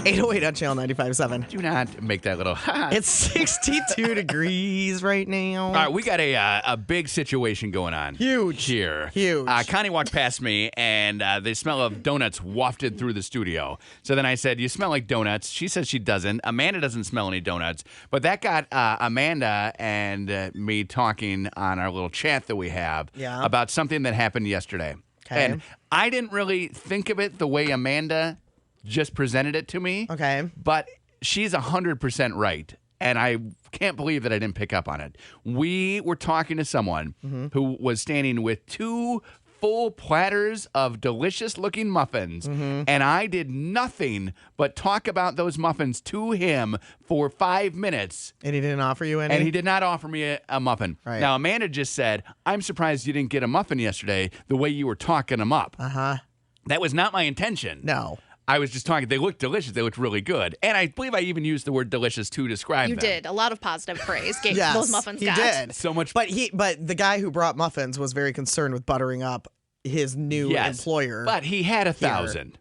808 on Channel 95.7. Do not make that little. It's 62 degrees right now. All right, we got a big situation going on. Huge. Here. Huge. Connie walked past me, and the smell of donuts wafted through the studio. So then I said, you smell like donuts. She says she doesn't. Amanda doesn't smell any donuts. But that got Amanda and me talking on our little chat that we have about something that happened yesterday. Okay. And I didn't really think of it the way Amanda just presented it to me. Okay. But she's 100% right. And I can't believe that I didn't pick up on it. We were talking to someone who was standing with 2 full platters of delicious-looking muffins, and I did nothing but talk about those muffins to him for 5 minutes. And he didn't offer you any? And he did not offer me a muffin. Right. Now, Amanda just said, I'm surprised you didn't get a muffin yesterday the way you were talking them up. Uh-huh. That was not my intention. No. I was just talking. They looked delicious. They looked really good. And I believe I even used the word delicious to describe them. You did. A lot of positive praise. Yes, Those muffins he got. did. So much. But the guy who brought muffins was very concerned with buttering up his new employer. But he had 1,000.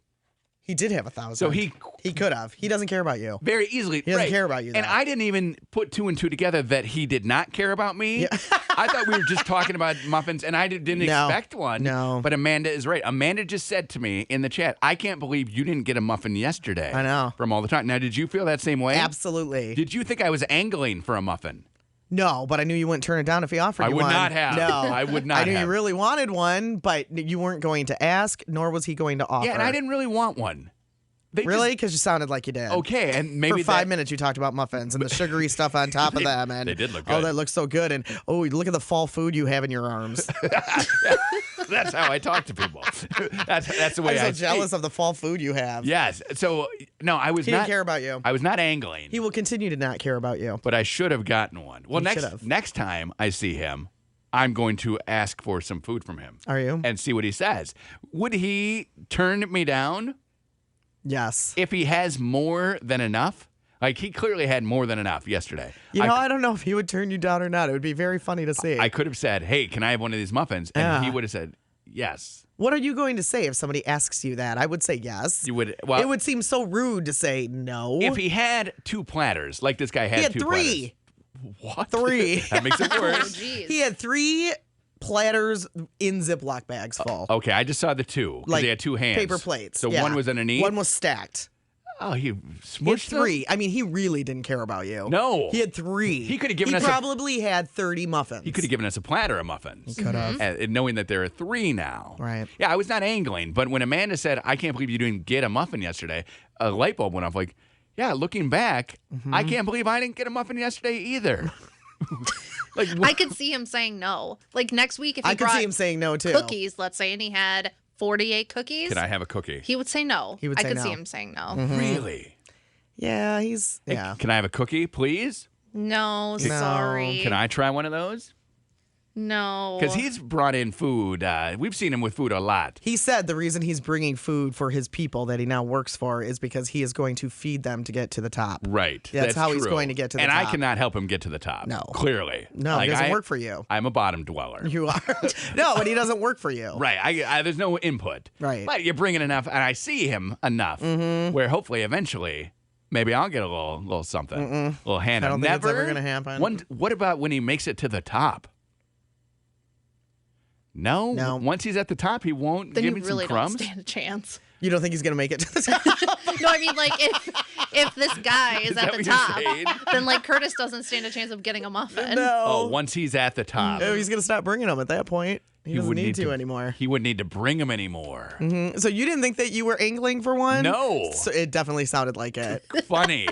He did have 1,000. So he could have. He doesn't care about you. Very easily. He doesn't care about you, And though. I didn't even put 2 and 2 together that he did not care about me. Yeah. I thought we were just talking about muffins, and I didn't expect one. No. But Amanda is right. Amanda just said to me in the chat, I can't believe you didn't get a muffin yesterday. I know. From all the time. Now, did you feel that same way? Absolutely. Did you think I was angling for a muffin? No, but I knew you wouldn't turn it down if he offered I you would one. not have. No. I would not I knew have. you really wanted one, but you weren't going to ask, nor was he going to offer. Yeah, and I didn't really want one. Really? Because you sounded like you did. Okay, and maybe for 5 minutes you talked about muffins and the sugary stuff on top of them, and they did look oh, good. that looks so good, and oh, look at the fall food you have in your arms. That's how I talk to people. That's the way I'm so jealous of the fall food you have. Yes. So no, I was He not. didn't care about you. I was not angling. He will continue to not care about you. But I should have gotten one. Well, You should have. next time I see him, I'm going to ask for some food from him. Are you? And see what he says. Would he turn me down Yes. if he has more than enough? Like, he clearly had more than enough yesterday. I don't know if he would turn you down or not. It would be very funny to see. I could have said, hey, can I have one of these muffins? And Yeah. he would have said, yes. What are you going to say if somebody asks you that? I would say yes. You would. Well, it would seem so rude to say no. if he had 2 platters, like this guy had, He had 2 3. platters. What? 3. That makes it Oh, worse. jeez. He had 3 platters in Ziploc bags full. Okay, I just saw the 2. Like they had 2 hands. paper plates. So yeah. one was underneath? One was stacked. Oh, he He had smushed them? 3. I mean, he really didn't care about you. No. He had 3. He could have given He us probably had 30 muffins. He could have given us a platter of muffins. He could have. And knowing that there are 3 now. Right. Yeah, I was not angling, but when Amanda said, I can't believe you didn't get a muffin yesterday, a light bulb went off. Like, yeah, looking back, I can't believe I didn't get a muffin yesterday either. Like, I could see him saying no. Like next week, if he I could brought see him saying no, too. cookies, let's say, and he had 48 cookies, can I have a cookie? he would say no. He would say I could no. see him saying no. Really? Yeah, he's... Yeah. Can I have a cookie, please? No, sorry. Can I try one of those? No. Because he's brought in food. We've seen him with food a lot. He said the reason he's bringing food for his people that he now works for is because he is going to feed them to get to the top. Right. That's how he's true. going to get to the and top. I cannot help him get to the top. No. Clearly. No, Like, it doesn't work for you. I'm a bottom dweller. You are. No, but he doesn't work for you. Right. There's no input. Right. But you're bringing enough, and I see him enough where hopefully eventually maybe I'll get a little something. A little hand. I don't think it's Never ever gonna happen. What about when he makes it to the top? No. No. Once he's at the top, he won't then give you me really some crumbs. don't stand a chance. You don't think he's going to make it to the top? No, I mean, like, if this guy is that at the what you're top, saying? then, like, Curtis doesn't stand a chance of getting a muffin. No. Oh, once he's at the top. Oh, he's going to stop bringing them at that point. He doesn't wouldn't need to anymore. He wouldn't need to bring them anymore. So you didn't think that you were angling for one? No. So it definitely sounded like it. Funny.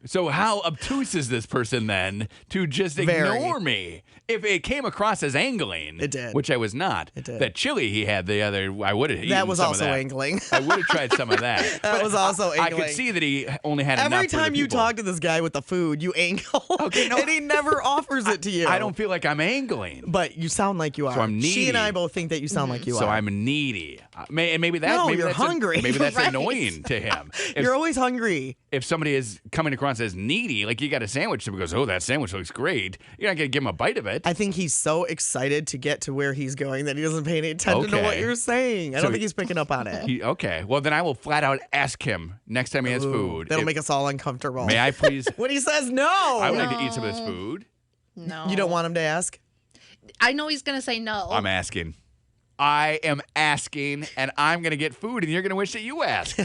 So how obtuse is this person then to just Very. ignore me? If it came across as angling, It did. which I was not. It did. That chili he had the other, I would have eaten That was some also of that. angling. I would have tried some of that. That was also I angling. could see that he only had enough Every for the time you people. talk to this guy with the food, you angle. Okay, no. And he never offers it to you. I don't feel like I'm angling. But you sound like you are. So I'm She needy. and I both think that you sound like you So are. I'm needy. And maybe that. No, maybe you're that's hungry. Maybe that's Right. annoying to him. You're always hungry. If somebody is coming across response as needy. Like you got a sandwich, someone goes, "Oh, that sandwich looks great." You're not gonna give him a bite of it. I think he's so excited to get to where he's going that he doesn't pay any attention to what Okay. you're saying. I So don't think he's picking up on it. Okay. Well, then I will flat out ask him next time he has food. That'll make us all uncomfortable. May I please? When he says no, I would like to eat some of this food. No. you don't want him to ask? I know he's going to say no. I'm asking. I am asking, and I'm going to get food, and you're going to wish that you asked.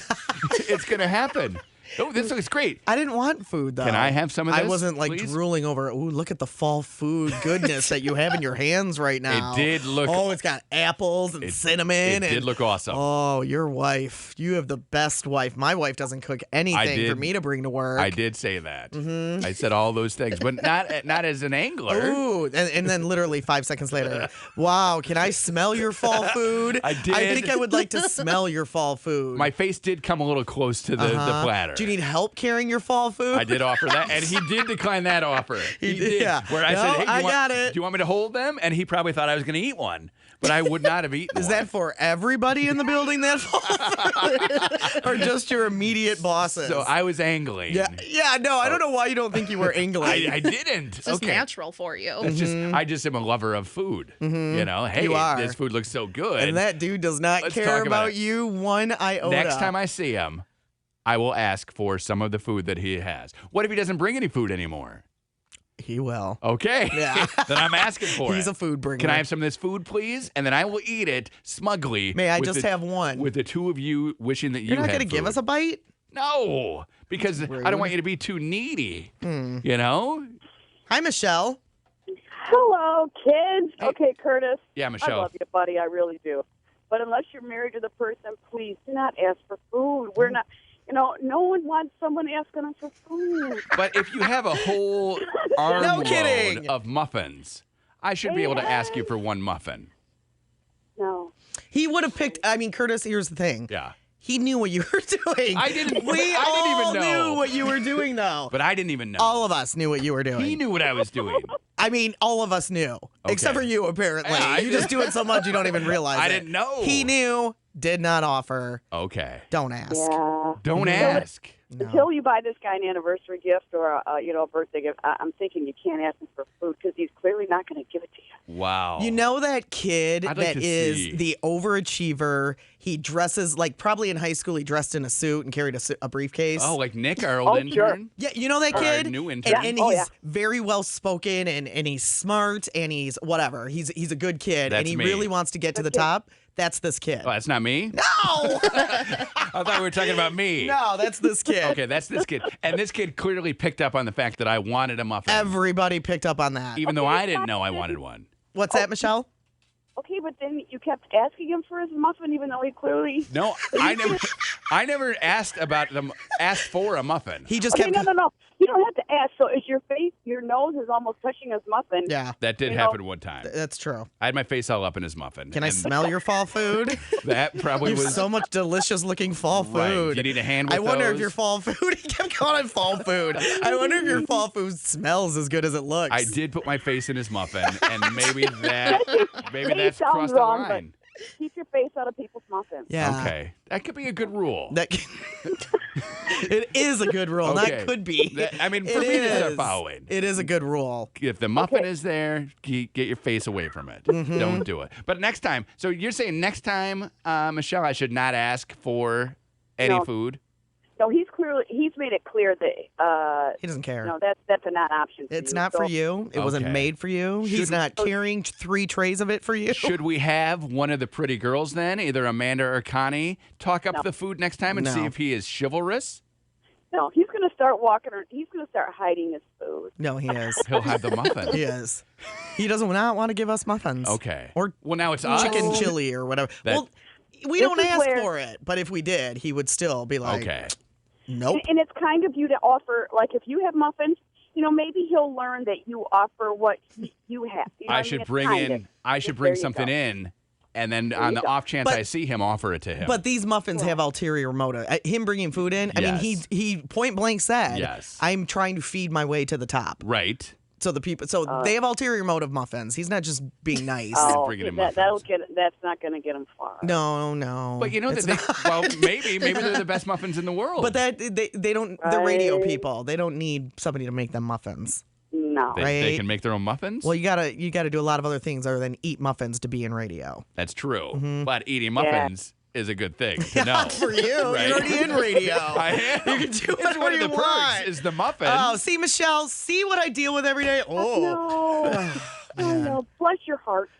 It's going to happen. Oh, this looks great. I didn't want food, though. Can I have some of this, I wasn't like please? drooling over, ooh, look at the fall food goodness that you have in your hands right now. It did look. Oh, it's got apples and cinnamon. It did look awesome. Oh, your wife. You have the best wife. My wife doesn't cook anything for did. me to bring to work. I did say that. I said all those things, but not as an angler. Ooh, and then literally 5 seconds later, wow, can I smell your fall food? I did. I think I would like to smell your fall food. My face did come a little close to the platter. Do you need help carrying your fall food? I did offer that, and he did decline that offer. He did, yeah. Where I No, said, "Hey, I got it. Do you want me to hold them?" And he probably thought I was going to eat one, but I would not have eaten. Is one. that for everybody in the building that fall food? Or just your immediate bosses? So I was angling. Yeah, no, I don't know why you don't think you were angling. I didn't. It's just okay. natural for you. It's just I just am a lover of food. You know, hey, You are. this food looks so good. And that dude does not Let's care talk about about it. you one iota. Next time I see him, I will ask for some of the food that he has. What if he doesn't bring any food anymore? He will. Okay. Yeah. Then I'm asking for it. He's a food bringer. Can I have some of this food, please? And then I will eat it smugly. May I with just have one? With the two of you wishing that You're not going going to to give us a bite? No, because I rude. don't want you to be too needy. You know? Hi, Michelle. Hello, kids. Okay, Curtis. Yeah, I Michelle. love you, buddy. I really do. But unless you're married to the person, please do not ask for food. We're not, no one wants someone asking us for food. But if you have a whole armload kidding. of muffins, I should be able to ask you for one muffin. No. He would have picked, Curtis, here's the thing. Yeah. He knew what you were doing. I didn't. We I didn't all even know. knew what you were doing, though. But I didn't even know. All of us knew what you were doing. He knew what I was doing. I mean, all of us knew. Except for you, apparently. Yeah, I you just do it so much you don't even realize I it. didn't know. He knew, did not offer. Okay. Don't ask. Yeah. Don't ask. Until you buy this guy an anniversary gift or a birthday gift, I'm thinking you can't ask him for food because he's clearly not going to give it to you. Wow. You know that kid I'd like that to is see. the overachiever? He dresses like probably in high school. He dressed in a suit and carried a briefcase. Oh, like Nick, our old sure. intern? Yeah, you know that Our kid? new And, intern. and Oh, he's yeah. very well spoken and he's smart and he's whatever. He's a good kid and That's he me. really wants to get to the top. That's this kid. Oh, that's not me? No! I thought we were talking about me. No, that's this kid. Okay, that's this kid. And this kid clearly picked up on the fact that I wanted a muffin. Everybody picked up on that. Even though I didn't know I wanted one. What's that, Michelle? Okay, but then you kept asking him for his muffin even though he clearly... No, I never asked for a muffin. He just Okay, kept. no. You don't have to ask. So is your nose is almost touching his muffin. Yeah, That did You know- happen one time. that's true. I had my face all up in his muffin. Can I and smell your fall food? That probably You have was so much delicious looking fall right. food. You need a hand with I wonder if those? your fall food. He kept calling it fall food. I wonder if your fall food smells as good as it looks. I did put my face in his muffin, and maybe that's It crossed sounds the wrong, line. Keep your face out of people's muffins. Yeah. Okay, that could be a good rule. That. It is a good rule. Okay. Not could be. For me It to start is. following. It is a good rule. If the muffin is there, get your face away from it. Mm-hmm. Don't do it. But next time, so you're saying next time, Michelle, I should not ask for any No. food? No, he's made it clear that He doesn't care. that's a not option. For It's you. not So- for you. It wasn't Okay. made for you. He's Should- not carrying 3 trays of it for you. Should we have one of the pretty girls then, either Amanda or Connie, talk up No. the food next time and No. see if he is chivalrous? No, he's going to start walking. He's going to start hiding his food. No, he is. He'll have the muffin. He is. He doesn't not want to give us muffins. Okay. Or Well, now it's us. chicken chili or whatever. That- Well, we This don't is ask where- for it, but if we did, he would still be like, Okay. nope. And it's kind of you to offer, like if you have muffins, maybe he'll learn that you offer what you have. You know what I mean? should It's bring kind in. of- I should There bring you something go. in, and then on the you go. off chance But- I see him, offer it to him. But these muffins have ulterior motive. Him bringing food in, I mean, Yes. he point blank said, Yes. I'm trying to feed my way to the top. right. So the people, they have ulterior motive muffins. He's not just being nice. Oh, bringing him that's not going to get him far. No. But you know It's that well, maybe they're the best muffins in the world. But they don't. The radio people, they don't need somebody to make them muffins. No. they right? can make their own muffins. Well, you gotta do a lot of other things other than eat muffins to be in radio. That's true. Mm-hmm. But eating muffins is a good thing to know. For you, Right? you're already in radio. I am. You can do It's whatever one of you the want. perks is the muffins. Oh, see, Michelle, see what I deal with every day. Oh, No. Oh, no. Bless your heart.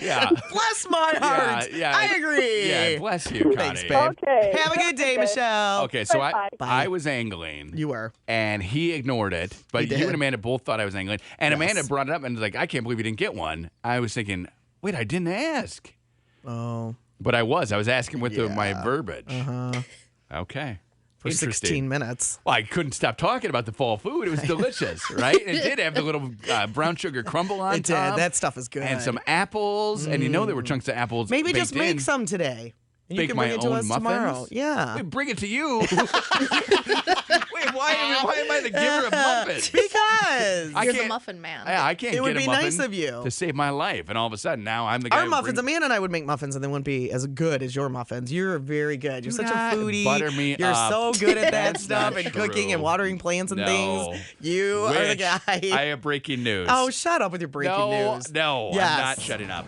Yeah. bless my heart. yeah. I agree. Yeah, bless you, Connie. Thanks, babe. Okay. Have a good day, Michelle. Okay, so Bye-bye. I was angling. You were. And he ignored it, but He did. you and Amanda both thought I was angling. And Yes. Amanda brought it up and was like, I can't believe you didn't get one. I was thinking, wait, I didn't ask. Oh, But I was asking with my verbiage. uh-huh. Okay. For Interesting. 16 minutes. Well, I couldn't stop talking about the fall food. It was delicious, right? And it did have the little brown sugar crumble on It did. top. That stuff is good. And some apples. And you know there were chunks of apples Maybe just baked make in. some today. And you Bake can my bring it to own us muffins? tomorrow. Yeah. Wait, bring it to you. Wait, why am I the giver of muffins? Because I You're the can't- muffin man. Yeah, I can't It would get a be muffin nice of you. to save my life. And all of a sudden, now I'm the guy our who muffins, brings- Amanda and I would make muffins and they wouldn't be as good as your muffins. You're very good. You're Do such a not foodie. butter me You're up. so good at that That's stuff not and cooking true. and watering plants and No. things. You are the Which, guy. I have breaking news. Oh, shut up with your breaking news. No, Yes. I'm not shutting up.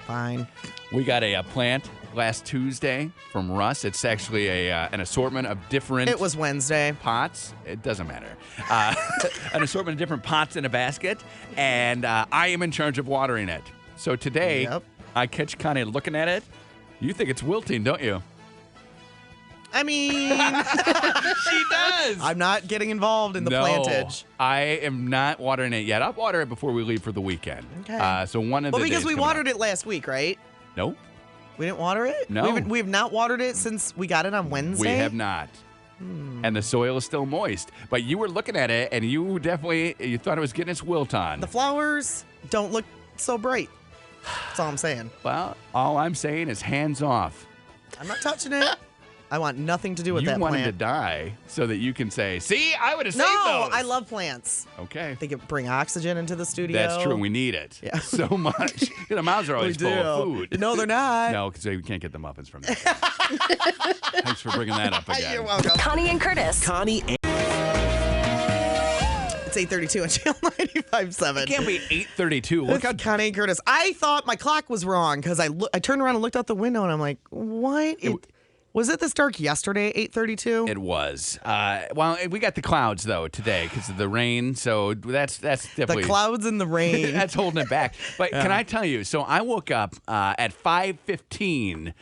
Fine. We got a plant last Tuesday from Russ. It's actually an assortment of different It was Wednesday. pots. It doesn't matter. An assortment of different pots in a basket, and I am in charge of watering it. So today, Yep. I catch Connie looking at it. You think it's wilting, don't you? I mean, She does. I'm not getting involved in the no, plantage. I am not watering it yet. I'll water it before we leave for the weekend. Okay. So one of Well, the because days we coming watered up. it last week, right? Nope, We didn't water it? No. We have not watered it since we got it on we Wednesday? have not. And the soil is still moist. But you were looking at it, and you thought it was getting its wilt on. The flowers don't look so bright. That's all I'm saying. Well, all I'm saying is hands off. I'm not touching it. I want nothing to do with You that want him to plant. die so that you can say, see, I would have No, saved those. I love plants. Okay. They can bring oxygen into the studio. That's true. We need it Yeah. so much. The mouths are We always full of do. food. No, they're not. No, because we can't get the muffins from there. Thanks for bringing that up again. You're welcome. Connie and Curtis. Connie and It's 8:32 on Channel 95.7. It can't be 8:32. Look Look how at Connie and Curtis. I thought my clock was wrong because I turned around and looked out the window and I'm like, what? Was it this dark yesterday, 8:32? it was. Well, we got the clouds though today because of the rain, so that's The definitely clouds and the rain. that's holding it back. But can I tell you? So I woke up at 5:15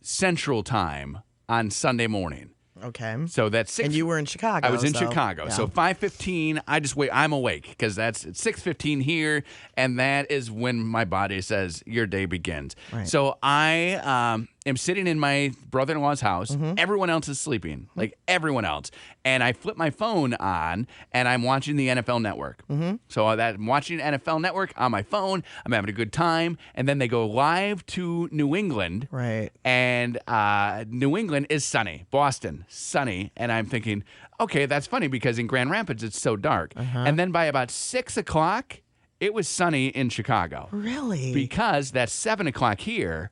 Central Time on Sunday morning. Okay. So that's 6. And you were in Chicago. I was in so, Chicago. yeah. So 5:15, I just wait. I'm awake because it's 6:15 here, and that is when my body says your day begins. Right. So I am sitting in my brother-in-law's house. Mm-hmm. Everyone else is sleeping, like everyone else. And I flip my phone on, and I'm watching the NFL Network. Mm-hmm. So I'm watching NFL Network on my phone. I'm having a good time, and then they go live to New England. Right. And New England is sunny. Boston, sunny. And I'm thinking, okay, that's funny because in Grand Rapids, it's so dark. And then by about 6 o'clock, it was sunny in Chicago. Really? Because that's 7 o'clock here-ish.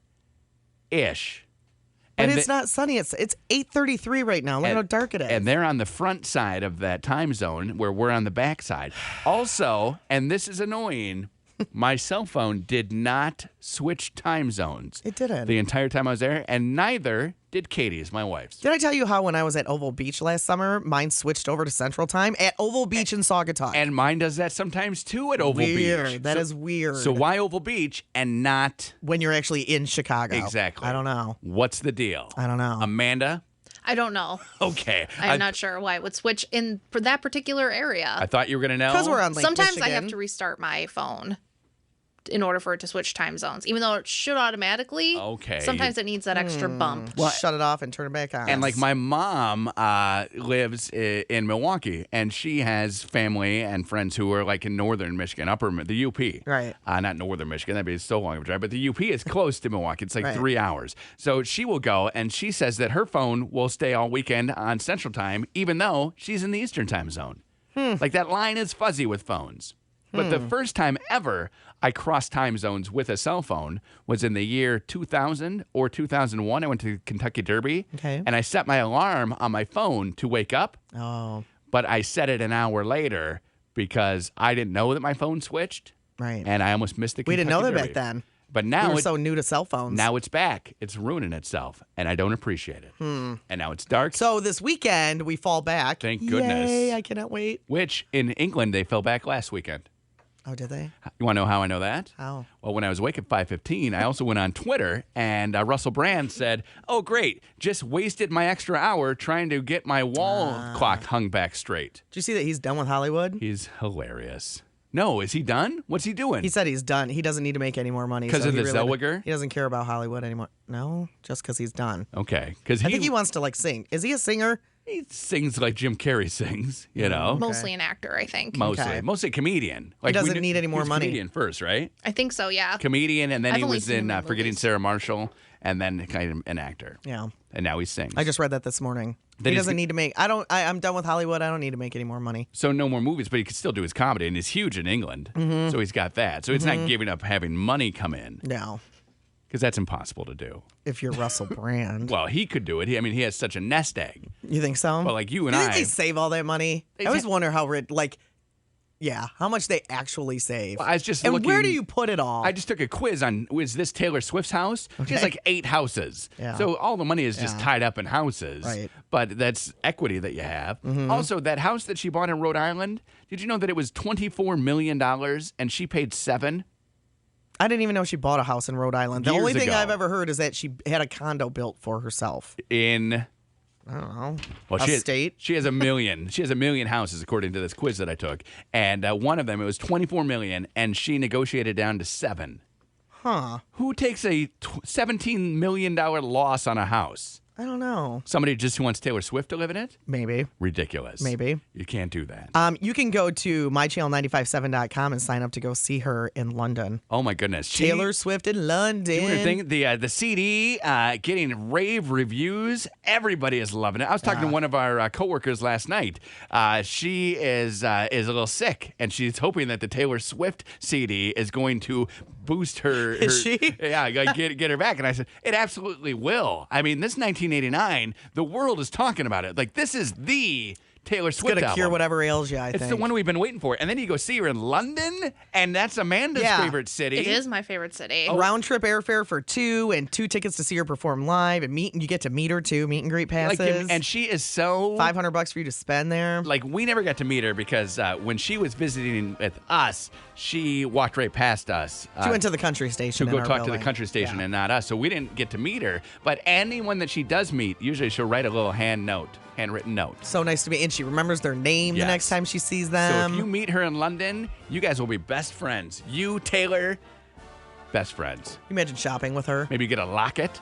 But And it's not sunny. It's 8:33 right now. Look at how dark it is. And they're on the front side of that time zone where we're on the back side. Also, and this is annoying, my cell phone did not switch time zones. It didn't. The entire time I was there, and neither did Katie's, my wife's. Did I tell you how when I was at Oval Beach last summer, mine switched over to Central Time at Oval Beach in Saugatuck? And mine does that sometimes too at Oval weird. Beach. That is weird. So why Oval Beach and not when you're actually in Chicago. exactly? I don't know. What's the deal? I don't know. Amanda? I don't know. Okay. I'm not sure why it would switch in for that particular area. I thought you were going to know. Because we're on Lake Sometimes I have Michigan. to restart my phone in order for it to switch time zones, even though it should automatically. Okay. Sometimes it needs that extra bump. Shut it off and turn it back on. And like my mom lives in Milwaukee, and she has family and friends who are like in northern Michigan, the UP. Right. Not northern Michigan. That'd be so long of a drive. But the UP is close to Milwaukee. It's like Right. 3 hours. So she will go, and she says that her phone will stay all weekend on Central Time, even though she's in the Eastern Time Zone. Like that line is fuzzy with phones. But the first time ever I crossed time zones with a cell phone was in the year 2000 or 2001. I went to Kentucky Derby. Okay. And I set my alarm on my phone to wake up. Oh, But I set it an hour later because I didn't know that my phone switched. right. And I almost missed the We didn't know Kentucky that Derby. back then. But We now were so new to cell phones. now it's back. It's ruining itself, and I don't appreciate it. And now it's dark, So this weekend we fall back. Thank goodness. Yay, I cannot wait. which in England they fell back last weekend. Oh, did they? You want to know how I know that? How? Well, when I was awake at 5:15, I also went on Twitter, and Russell Brand said, "Oh, great! Just wasted my extra hour trying to get my wall clock hung back straight." Did you see that he's done with Hollywood? He's hilarious. No, is he done? What's he doing? He said he's done. He doesn't need to make any more money. 'Cause so of he the Zellweger? He doesn't care about Hollywood anymore. No, just because he's done. Okay, because I think he wants to like sing. Is he a singer? he sings like Jim Carrey sings. You know, Mostly an actor, I think. mostly, mostly comedian. Like we doesn't knew- need any more he was money. Comedian first, right? I think so, yeah. Comedian, and then I've he only was seen in him in Forgetting movies. Sarah Marshall, and then kind of an actor, Yeah. and now he sings. I just read that this morning. Then He he's doesn't g- need to make. I'm done with Hollywood. I don't need to make any more money. So no more movies, but he can still do his comedy, and he's huge in England. Mm-hmm. So he's got that. So it's not giving up having money come in, No, because that's impossible to do. if you're Russell Brand, Well, he could do it. I mean, he has such a nest egg. you think so? Well, like you and Do you think I- they save all that money? I always wonder how how much they actually save. Well, I was just and where looking- do you put it all? I just took a quiz on, was this Taylor Swift's house? She has Okay. like 8 houses. Yeah. So all the money is just Yeah. tied up in houses. Right. But that's equity that you have. Also, that house that she bought in Rhode Island, did you know that it was $24 million and she paid $7? I didn't even know she bought a house in Rhode Island. The Years only thing ago. I've ever heard is that she had a condo built for herself. In I don't know. well, a state? She has a million. She has a million houses, according to this quiz that I took. And one of them, it was $24 million, and she negotiated down to $7. Huh. Who takes a $17 million loss on a house? I don't know. Somebody just who wants Taylor Swift to live in it? Maybe. Ridiculous. Maybe. You can't do that. You can go to mychannel957.com and sign up to go see her in London. Oh my goodness. She- Taylor Swift in London. doing her thing. The CD getting rave reviews. Everybody is loving it. I was talking to one of our coworkers last night. She is a little sick, and she's hoping that the Taylor Swift CD is going to boost her. Is she? Yeah, like get her back. And I said, it absolutely will. I mean, this 1989, the world is talking about it. Like, this is the Taylor Swift It's gonna cure album. whatever ails you, I It's think. the one we've been waiting for. And then you go see her in London, and that's Amanda's Yeah. favorite city. It is my favorite city. Round trip airfare for 2 and 2 tickets to see her perform live and you get to meet her too, meet and greet Like, passes. and she is so $500 for you to spend there. like we never got to meet her because when she was visiting with us, she walked right past us. She went to the country station to in go our talk to the building. country station Yeah. and not us, so we didn't get to meet her. But anyone that she does meet, usually she'll write a little handwritten note. So nice to meet, and she remembers their name Yes. the next time she sees So them. if you meet her in London, you guys will be best friends. You, Taylor, best friends. You imagine shopping with her. Maybe get a locket.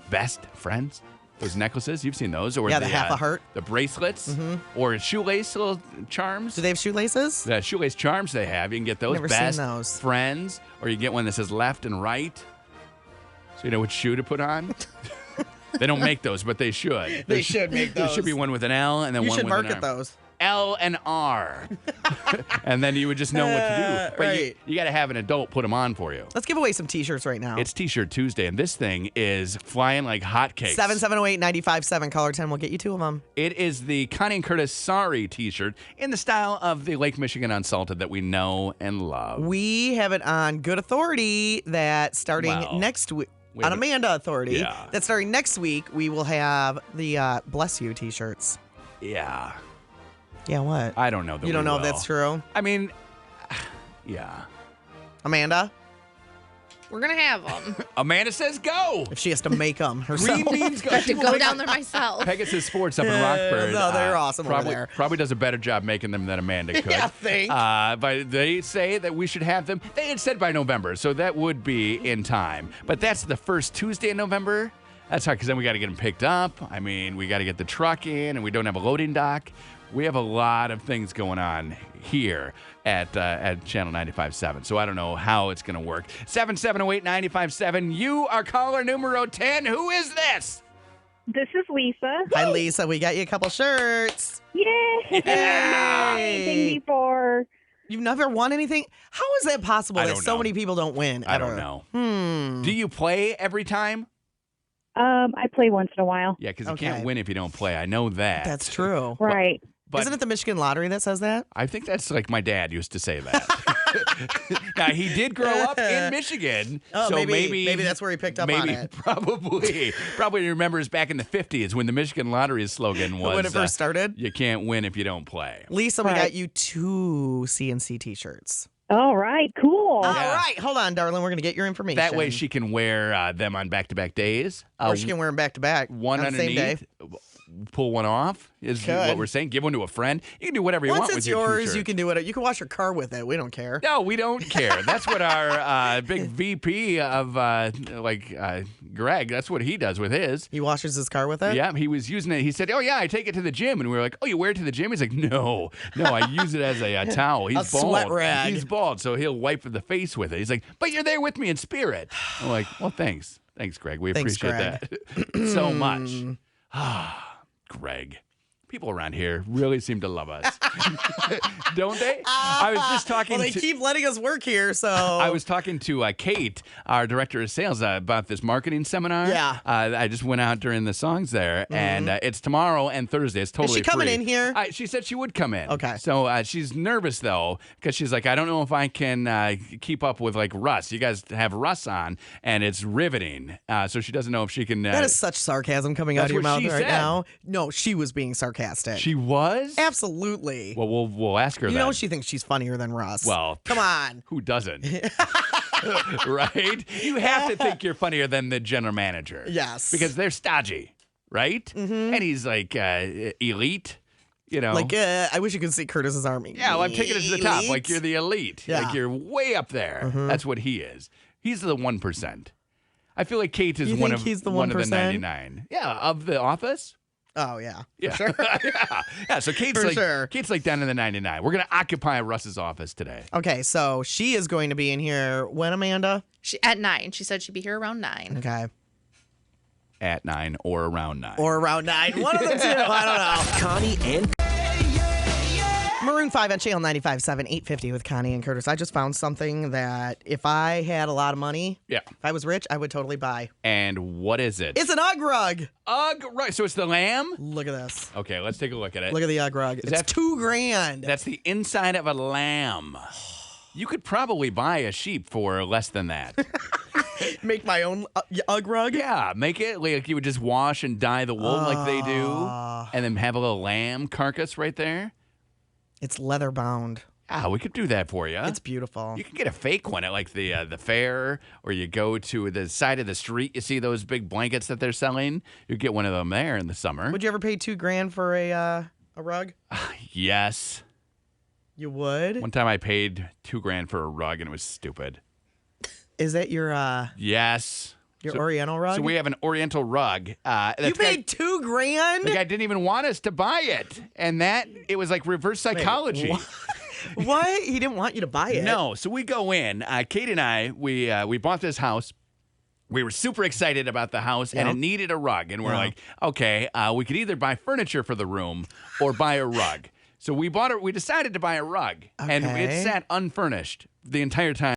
Best friends. Those necklaces, you've seen those, or Yeah, the half a heart. the bracelets, or shoelace little charms. Do they have shoelaces? The shoelace charms they have, you can get those. Never seen best those. friends, or you get one that says left and right, so you know which shoe to put on. They don't make those, but they should. They should make There should be those. one with an L and then You one should with an market R. those. L and R, and then you would just know what to do. But right. you got to have an adult put them on for you. Let's give away some T-shirts right now. It's T-shirt Tuesday, and this thing is flying like hotcakes. 770-895-7. Caller 10 will get you 2 of them. It is the Connie and Curtis Sorry T-shirt in the style of the Lake Michigan Unsalted that we know and love. We have it on good authority that starting Well, next week. we On have it- Amanda authority. Yeah. That starting next week, we will have the Bless You T-shirts. Yeah, Yeah, what? I don't know. That You don't we know if will. that's true? I mean, yeah. Amanda? We're going to have them. Amanda says go. If she has to make them herself. Green beans go. I have to go down there myself. Pegasus Sports up in Yeah, Rockford. no, they're awesome over probably, there. Probably does a better job making them than Amanda could. Yeah, I think. But they say that we should have them. They had said by November, so that would be in time. But that's the first Tuesday in November. That's hard because then we got to get them picked up. I mean, we got to get the truck in, and we don't have a loading dock. We have a lot of things going on here at Channel 95.7. So I don't know how it's going to work. 770-895-7. You are caller numero 10. Who is this? This is Lisa. Hi, Lisa. We got you a couple shirts. Yay! Anything before? You've never won anything? How is that possible I that don't so know. many people don't win I ever? don't know. Do you play every time? I play once in a while. Yeah, because you Okay. can't win if you don't play. I know that. That's true. Right. But Isn't it the Michigan Lottery that says that? I think that's like my dad used to say that. Now, he did grow up in Michigan. Oh, so maybe that's where he picked up on maybe, it. Probably remembers back in the 50s when the Michigan Lottery's slogan was When it first started? You can't win if you don't play. Lisa, we Right. got you 2 CNC t-shirts. All right. Cool. All right. Hold on, darling. We're going to get your information. That way she can wear them on back-to-back days. Or she can wear them back to back. One on the same day. underneath, pull one off is Could. what we're saying. Give one to a friend. You can do whatever you Once want it's with your yours, t-shirt. you can do it. You can wash your car with it. We don't care. No, we don't care. That's what our big VP of Greg. That's what he does with his. He washes his car with it? Yeah, he was using it. He said, "Oh yeah, I take it to the gym," and we were like, "Oh, you wear it to the gym?" He's like, "No, I use it as a towel." He's A bald. sweat rag. He's bald, so he'll wipe the face with it. He's like, "But you're there with me in spirit." I'm like, "Well, thanks, Greg. We Thanks, appreciate that so much." Greg. People around here really seem to love us, don't they? I was just talking. Well, they to, keep letting us work here, so. I was talking to Kate, our director of sales, about this marketing seminar. Yeah. I just went out during the songs there, and it's tomorrow and Thursday. It's totally she coming free. in here? She said she would come in. Okay. So she's nervous, though, because she's like, I don't know if I can keep up with, like, Russ. You guys have Russ on, and it's riveting. So she doesn't know if she can. That is such sarcasm coming out That's of your what mouth she right said. now. No, she was being sarcastic. She was? Absolutely. Well, we'll ask her You that. know she thinks she's funnier than Russ. Well, come on. Who doesn't? Right? You have to think you're funnier than the general manager. Yes. Because they're stodgy, right? Mm-hmm. And he's like elite, you know. Like, I wish you could see Curtis's army. Yeah, well, I'm taking it to the top. Elite. Like you're the elite. Yeah. Like you're way up there. That's what he is. He's the 1%. I feel like Kate is You one think of he's the one of the 1%? 99. Yeah, of the office. Oh, yeah. Yeah. Sure. yeah. So Kate's For like sure. Kate's like down in the 99. We're gonna occupy Russ's office today. Okay, so she is going to be in here when, Amanda? At 9. She said she'd be here around 9. Okay. At 9 or around 9. Or around 9. One of the two. I don't know. Connie and Maroon 5 on Channel 95.7, 850 with Connie and Curtis. I just found something that if I had a lot of money, Yeah. if I was rich, I would totally buy. And what is it? It's an Ugg rug. Ugg, right. So it's the lamb? Look at this. Okay, let's take a look at it. Look at the Ugg rug. It's that- $2,000. That's the inside of a lamb. You could probably buy a sheep for less than that. Make my own Ugg rug. Yeah, make it like you would just wash and dye the wool like they do, and then have a little lamb carcass right there. It's leather bound. Ah, we could do that for you. It's beautiful. You can get a fake one at like the fair, or you go to the side of the street. You see those big blankets that they're selling. You get one of them there in the summer. Would you ever pay $2,000 for a rug? Yes. You would? One time I paid $2,000 for a rug, and it was stupid. Is that your Yes. Oriental rug? So we have an Oriental rug. you that's paid $2,000? The guy didn't even want us to buy it, and it was like reverse psychology. What? He didn't want you to buy it? No, so we go in. Kate and I, we bought this house. We were super excited about the house, and Yep. it needed a rug. And we're Yeah. like, okay, we could either buy furniture for the room or buy a rug. So we decided to buy a rug, and Okay. it sat unfurnished the entire time.